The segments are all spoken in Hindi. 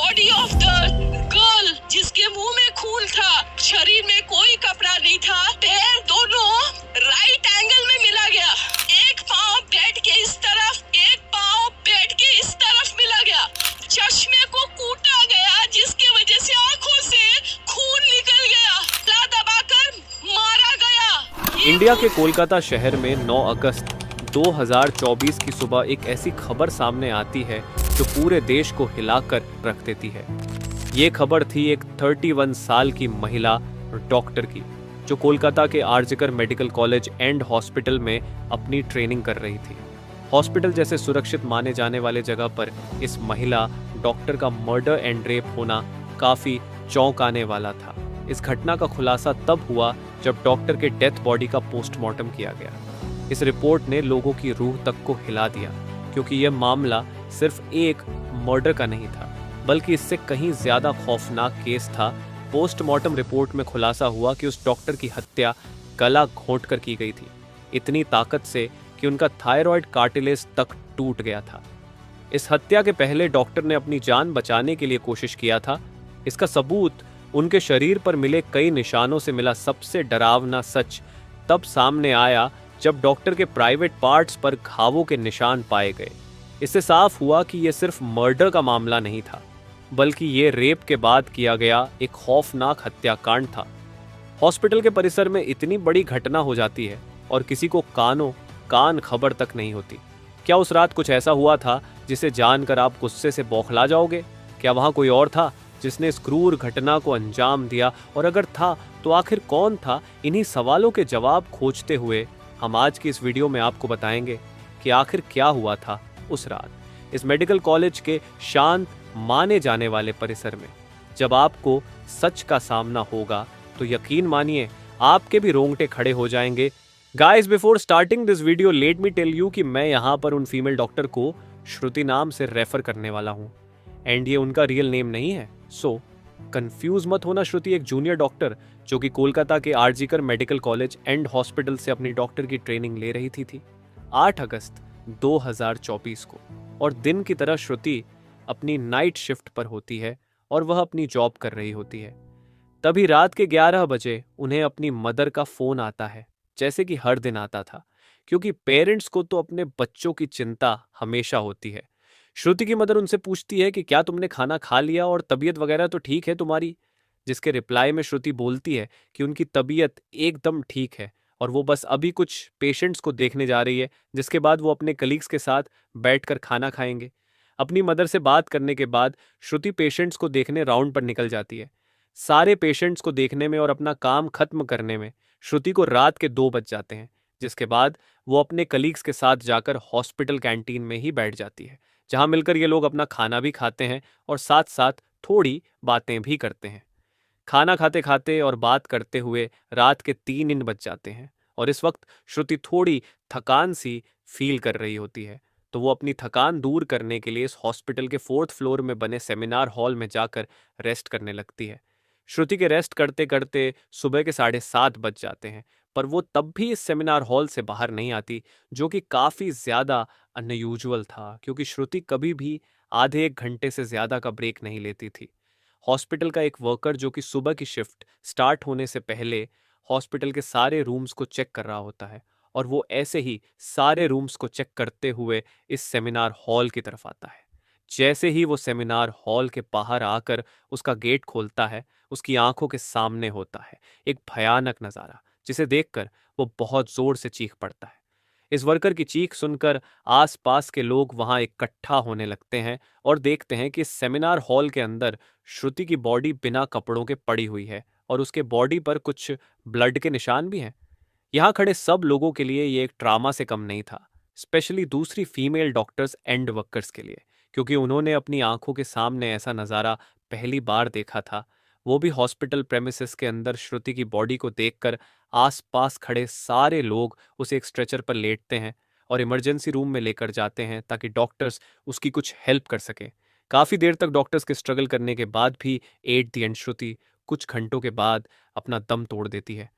बॉडी ऑफ द गर्ल जिसके मुंह में खून था, शरीर में कोई कपड़ा नहीं था, पैर दोनों राइट एंगल में मिला गया, एक पाँव बेड के इस तरफ, एक पाँव बेड के इस तरफ मिला गया, चश्मे को कूटा गया जिसकी वजह से आंखों से खून निकल गया, ला दबाकर मारा गया। इंडिया के कोलकाता शहर में 9 अगस्त 2024 की सुबह एक ऐसी खबर सामने आती है जो पूरे देश को हिलाकर रख देती है। ये खबर थी एक 31 साल की महिला डॉक्टर की, जो कोलकाता के RG Kar medical college and hospital में अपनी ट्रेनिंग कर रही थी। हॉस्पिटल जैसे सुरक्षित माने जाने वाले जगह पर इस महिला डॉक्टर का मर्डर एंड रेप होना काफी चौंकाने वाला था। इस घटना का खुलासा तब हुआ जब डॉक्टर के डेथ बॉडी का पोस्टमार्टम किया गया। इस रिपोर्ट ने लोगों की रूह तक को हिला दिया, क्योंकि यह मामला सिर्फ एक मर्डर का नहीं था, बल्कि इससे कहीं ज्यादा खौफनाक केस था। पोस्टमार्टम रिपोर्ट में खुलासा हुआ कि उस डॉक्टर की हत्या गला घोंटकर की गई थी, इतनी ताकत से कि उनका थायराइड कार्टिलेज तक टूट गया था। इस हत्या के पहले डॉक्टर ने अपनी जान बचाने के लिए कोशिश किया था। इसका सबूत उनके शरीर पर मिले कई निशानों से मिला। सबसे डरावना सच तब सामने आया जब डॉक्टर के प्राइवेट पार्ट्स पर घावों के निशान पाए गए। इससे साफ हुआ कि यह सिर्फ मर्डर का मामला नहीं था, बल्कि ये रेप के बाद किया गया एक खौफनाक हत्याकांड था। हॉस्पिटल के परिसर में इतनी बड़ी घटना हो जाती है और किसी को कान खबर तक नहीं होती। क्या उस रात कुछ ऐसा हुआ था जिसे जानकर आप गुस्से से बौखला जाओगे? क्या वहां कोई और था जिसने इस क्रूर घटना को अंजाम दिया? और अगर था तो आखिर कौन था? इन्हीं सवालों के जवाब खोजते हुए हम आज की इस वीडियो में आपको बताएंगे कि आखिर क्या हुआ था उस रात इस मेडिकल कॉलेज के शांत माने जाने वाले परिसर में। जब आपको सच का सामना होगा तो यकीन मानिए आपके भी रोंगटे खड़े हो जाएंगे। Guys, before starting this video let me tell you कि मैं यहाँ पर उन फीमेल डॉक्टर को श्रुति नाम से रेफर करने वाला हूँ, एंड ये उनका रियल नेम नहीं है, सो कंफ्यूज मत होना। श्रुति एक जूनियर डॉक्टर जो कि कोलकाता के RG Kar medical college and hospital से अपनी डॉक्टर की ट्रेनिंग ले रही थी 8 अगस्त 2024 को। और दिन की तरह श्रुति अपनी नाइट शिफ्ट पर होती है और वह अपनी जॉब कर रही होती है। तभी रात के 11 बजे उन्हें अपनी मदर का फोन आता है, जैसे कि हर दिन आता था, क्योंकि पेरेंट्स को तो अपने बच्चों की चिंता हमेशा होती है। श्रुति की मदर उनसे पूछती है कि क्या तुमने खाना खा लिया और तबीयत वगैरह तो ठीक है तुम्हारी? जिसके रिप्लाई में श्रुति बोलती है कि उनकी तबीयत एकदम ठीक है और वो बस अभी कुछ पेशेंट्स को देखने जा रही है, जिसके बाद वो अपने कलीग्स के साथ बैठकर खाना खाएंगे। अपनी मदर से बात करने के बाद श्रुति पेशेंट्स को देखने राउंड पर निकल जाती है। सारे पेशेंट्स को देखने में और अपना काम खत्म करने में श्रुति को रात के 2 बज जाते हैं, जिसके बाद वो अपने कलीग्स के साथ जाकर हॉस्पिटल कैंटीन में ही बैठ जाती है, जहां मिलकर ये लोग अपना खाना भी खाते हैं और साथ साथ थोड़ी बातें भी करते हैं। खाना खाते खाते और बात करते हुए रात के 3 बज जाते हैं और इस वक्त श्रुति थोड़ी थकान सी फील कर रही होती है, तो वो अपनी थकान दूर करने के लिए इस हॉस्पिटल के 4th फ्लोर में बने सेमिनार हॉल में जाकर रेस्ट करने लगती है। श्रुति के रेस्ट करते करते सुबह के 7:30 बज जाते हैं, पर वो तब भी इस सेमिनार हॉल से बाहर नहीं आती, जो कि काफ़ी ज़्यादा अनयूजुअल था, क्योंकि श्रुति कभी भी आधे 1 घंटे से ज़्यादा का ब्रेक नहीं लेती थी। हॉस्पिटल का एक वर्कर जो कि सुबह की शिफ्ट स्टार्ट होने से पहले हॉस्पिटल के सारे रूम्स को चेक कर रहा होता है, और वो ऐसे ही सारे रूम्स को चेक करते हुए इस सेमिनार हॉल की तरफ आता है। जैसे ही वो सेमिनार हॉल के बाहर आकर उसका गेट खोलता है, उसकी आंखों के सामने होता है एक भयानक नज़ारा, जिसे देखकर वो बहुत जोर से चीख पड़ता है। इस वर्कर की चीख सुनकर आसपास के लोग वहां इकट्ठा होने लगते हैं और देखते हैं कि सेमिनार हॉल के अंदर श्रुति की बॉडी बिना कपड़ों के पड़ी हुई है और उसके बॉडी पर कुछ ब्लड के निशान भी हैं। यहाँ खड़े सब लोगों के लिए ये एक ट्रामा से कम नहीं था, स्पेशली दूसरी फीमेल डॉक्टर्स एंड वर्कर्स के लिए, क्योंकि उन्होंने अपनी आंखों के सामने ऐसा नज़ारा पहली बार देखा था। वो भी हॉस्पिटल प्रेमिसेस के अंदर श्रुति की बॉडी को देखकर आसपास खड़े सारे लोग उसे एक स्ट्रेचर पर लेटते हैं और इमरजेंसी रूम में लेकर जाते हैं ताकि डॉक्टर्स उसकी कुछ हेल्प कर सकें। काफ़ी देर तक डॉक्टर्स के स्ट्रगल करने के बाद भी एट द एंड श्रुति कुछ घंटों के बाद अपना दम तोड़ देती है।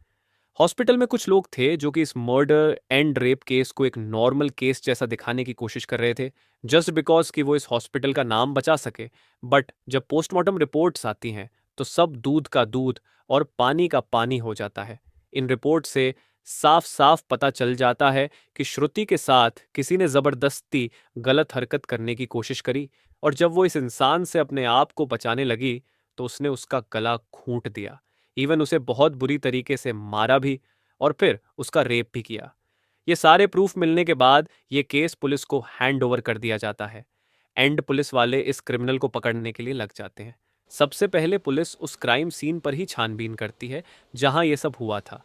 हॉस्पिटल में कुछ लोग थे जो कि इस मर्डर एंड रेप केस को एक नॉर्मल केस जैसा दिखाने की कोशिश कर रहे थे, जस्ट बिकॉज कि वो इस हॉस्पिटल का नाम बचा सके। बट जब पोस्टमार्टम रिपोर्ट्स आती हैं तो सब दूध का दूध और पानी का पानी हो जाता है। इन रिपोर्ट से साफ साफ पता चल जाता है कि श्रुति के साथ किसी ने जबरदस्ती गलत हरकत करने की कोशिश करी, और जब वो इस इंसान से अपने आप को बचाने लगी तो उसने उसका गला घूंट दिया, इवन उसे बहुत बुरी तरीके से मारा भी, और फिर उसका रेप भी किया। ये सारे प्रूफ मिलने के बाद ये केस पुलिस को हैंड ओवर कर दिया जाता है एंड पुलिस वाले इस क्रिमिनल को पकड़ने के लिए लग जाते हैं। सबसे पहले पुलिस उस क्राइम सीन पर ही छानबीन करती है जहां ये सब हुआ था।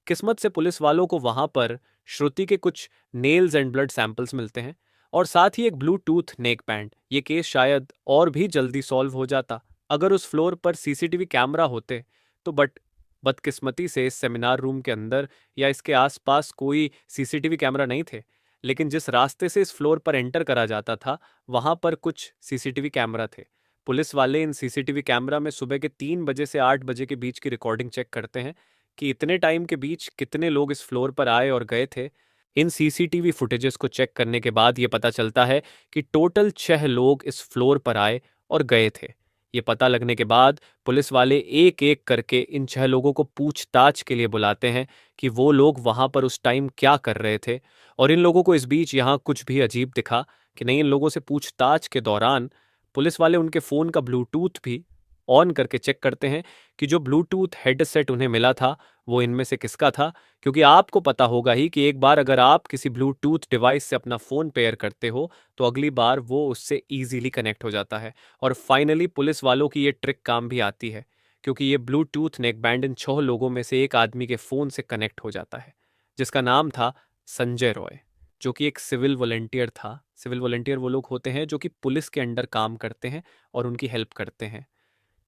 किस्मत से पुलिस वालों को वहां पर श्रुति के कुछ नेल्स एंड ब्लड सैंपल्स मिलते हैं और साथ ही एक ब्लूटूथ नेक बैंड। ये केस शायद और भी जल्दी सॉल्व हो जाता अगर उस फ्लोर पर सीसीटीवी कैमरा होते तो, बट बदकिस्मती से इस सेमिनार रूम के अंदर या इसके आसपास कोई सीसीटीवी कैमरा नहीं थे। लेकिन जिस रास्ते से इस फ्लोर पर एंटर करा जाता था वहां पर कुछ सीसीटीवी कैमरा थे। पुलिस वाले इन सीसीटीवी कैमरा में सुबह के 3 बजे से 8 बजे के बीच की रिकॉर्डिंग चेक करते हैं कि इतने टाइम के बीच कितने लोग इस फ्लोर पर आए और गए थे। इन सीसीटीवी फुटेजेस को चेक करने के बाद ये पता चलता है कि टोटल 6 लोग इस फ्लोर पर आए और गए थे। ये पता लगने के बाद पुलिस वाले एक एक करके इन 6 लोगों को पूछताछ के लिए बुलाते हैं कि वो लोग वहां पर उस टाइम क्या कर रहे थे। और इन लोगों को इस बीच यहाँ कुछ भी अजीब दिखा कि नहीं, इन लोगों से पूछताछ के दौरान पुलिस वाले उनके फ़ोन का ब्लूटूथ भी ऑन करके चेक करते हैं कि जो ब्लूटूथ हेडसेट उन्हें मिला था वो इनमें से किसका था। क्योंकि आपको पता होगा ही कि एक बार अगर आप किसी ब्लूटूथ डिवाइस से अपना फ़ोन पेयर करते हो तो अगली बार वो उससे ईजिली कनेक्ट हो जाता है। और फाइनली पुलिस वालों की ये ट्रिक काम भी आती है, क्योंकि ये ब्लूटूथ नेक बैंड इन 6 लोगों में से एक आदमी के फ़ोन से कनेक्ट हो जाता है, जिसका नाम था संजय रॉय, जो कि एक सिविल वॉलंटियर था। सिविल वॉलंटियर वो लोग होते हैं जो कि पुलिस के अंडर काम करते हैं और उनकी हेल्प करते हैं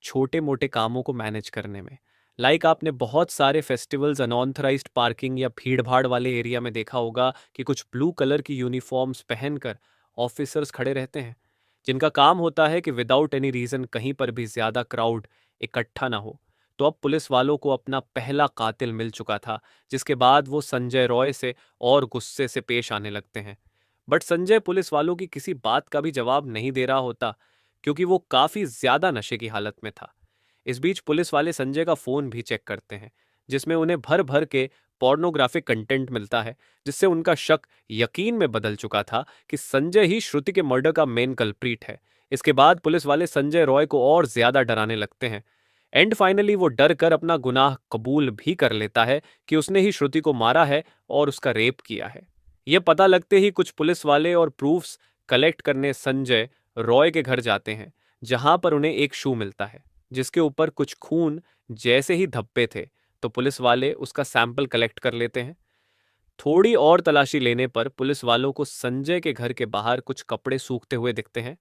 छोटे मोटे कामों को मैनेज करने में। लाइक आपने बहुत सारे फेस्टिवल्स अनऑथराइज्ड पार्किंग या भीड़ भाड़ वाले एरिया में देखा होगा कि कुछ ब्लू कलर की यूनिफॉर्म्स पहनकर ऑफिसर्स खड़े रहते हैं, जिनका काम होता है कि विदाउट एनी रीज़न कहीं पर भी ज़्यादा क्राउड इकट्ठा ना हो। तो अब पुलिस वालों को अपना पहला कातिल मिल चुका था, जिसके बाद वो संजय रॉय से और गुस्से से पेश आने लगते हैं। बट संजय पुलिस वालों की किसी बात का भी जवाब नहीं दे रहा होता, क्योंकि वो काफी ज्यादा नशे की हालत में था। इस बीच पुलिस वाले संजय का फोन भी चेक करते हैं, जिसमें उन्हें भर भर के पोर्नोग्राफिक कंटेंट मिलता है, जिससे उनका शक यकीन में बदल चुका था कि संजय ही श्रुति के मर्डर का मेन कल्प्रीट है। इसके बाद पुलिस वाले संजय रॉय को और ज्यादा डराने लगते हैं एंड फाइनली वो डर कर अपना गुनाह कबूल भी कर लेता है कि उसने ही श्रुति को मारा है और उसका रेप किया है। यह पता लगते ही कुछ पुलिस वाले और प्रूफ्स कलेक्ट करने संजय रॉय के घर जाते हैं, जहां पर उन्हें एक शू मिलता है जिसके ऊपर कुछ खून जैसे ही धब्बे थे। तो पुलिस वाले उसका सैंपल कलेक्ट कर लेते हैं। थोड़ी और तलाशी लेने पर पुलिस वालों को संजय के घर के बाहर कुछ कपड़े सूखते हुए दिखते हैं,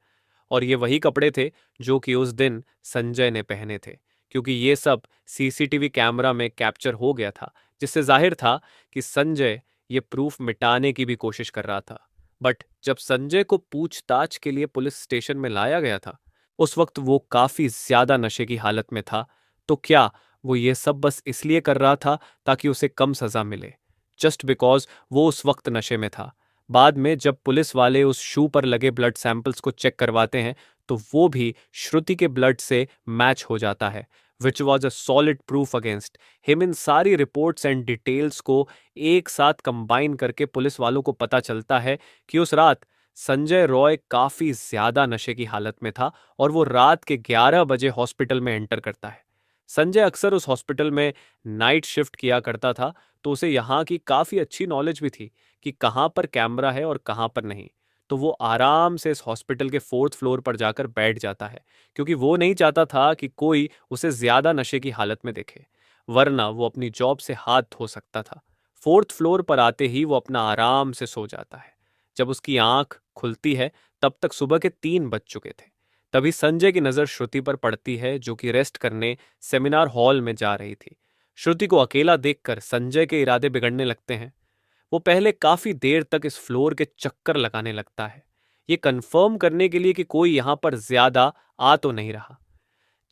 और ये वही कपड़े थे जो कि उस दिन संजय ने पहने थे, क्योंकि ये सब सीसीटीवी कैमरा में कैप्चर हो गया था, जिससे जाहिर था कि संजय ये प्रूफ मिटाने की भी कोशिश कर रहा था। बट जब संजय को पूछताछ के लिए पुलिस स्टेशन में लाया गया था, उस वक्त वो काफी ज्यादा नशे की हालत में था। तो क्या वो ये सब बस इसलिए कर रहा था ताकि उसे कम सजा मिले, जस्ट बिकॉज वो उस वक्त नशे में था? बाद में जब पुलिस वाले उस शू पर लगे ब्लड सैंपल्स को चेक करवाते हैं तो वो भी श्रुति के ब्लड से मैच हो जाता है, which was a solid proof against him. इन सारी रिपोर्ट्स एंड डिटेल्स को एक साथ कंबाइन करके पुलिस वालों को पता चलता है कि उस रात संजय रॉय काफी ज्यादा नशे की हालत में था और वो रात के 11 बजे हॉस्पिटल में एंटर करता है। संजय अक्सर उस हॉस्पिटल में नाइट शिफ्ट किया करता था, तो उसे यहाँ की काफी अच्छी नॉलेज भी थी कि कहाँ पर कैमरा है और कहाँ पर नहीं। तो वो आराम से इस हॉस्पिटल के 4th फ्लोर पर जाकर बैठ जाता है, क्योंकि वो नहीं चाहता था कि कोई उसे ज्यादा नशे की हालत में देखे, वरना वो अपनी जॉब से हाथ धो सकता था। 4th फ्लोर पर आते ही वो अपना आराम से सो जाता है। जब उसकी आंख खुलती है तब तक सुबह के 3 बज चुके थे। तभी संजय की नजर श्रुति पर पड़ती है, जो कि रेस्ट करने सेमिनार हॉल में जा रही थी। श्रुति को अकेला देखकर संजय के इरादे बिगड़ने लगते हैं। वो पहले काफी देर तक इस फ्लोर के चक्कर लगाने लगता है, ये कंफर्म करने के लिए कि कोई यहां पर ज्यादा आ तो नहीं रहा।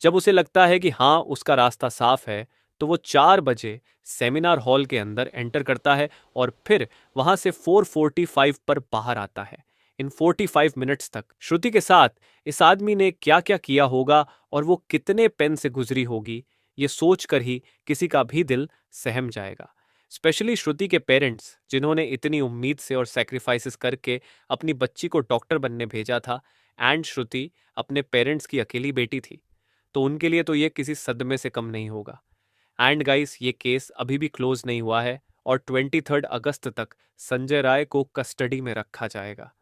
जब उसे लगता है कि हाँ उसका रास्ता साफ है, तो वो 4 बजे सेमिनार हॉल के अंदर एंटर करता है और फिर वहां से 4:45 पर बाहर आता है। इन 45 मिनट्स तक श्रुति के साथ इस आदमी ने क्या क्या किया होगा और वो कितने पेन से गुजरी होगी, ये सोचकर ही किसी का भी दिल सहम जाएगा। स्पेशली श्रुति के पेरेंट्स, जिन्होंने इतनी उम्मीद से और सेक्रीफाइसेस करके अपनी बच्ची को डॉक्टर बनने भेजा था, एंड श्रुति अपने पेरेंट्स की अकेली बेटी थी, तो उनके लिए तो ये किसी सदमे से कम नहीं होगा। एंड गाइस, ये केस अभी भी क्लोज नहीं हुआ है और 23 अगस्त तक संजय राय को कस्टडी में रखा जाएगा।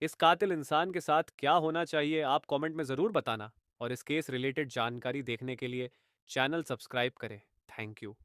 इस कातिल इंसान के साथ क्या होना चाहिए, आप कमेंट में ज़रूर बताना, और इस केस रिलेटेड जानकारी देखने के लिए चैनल सब्सक्राइब करें। Thank you.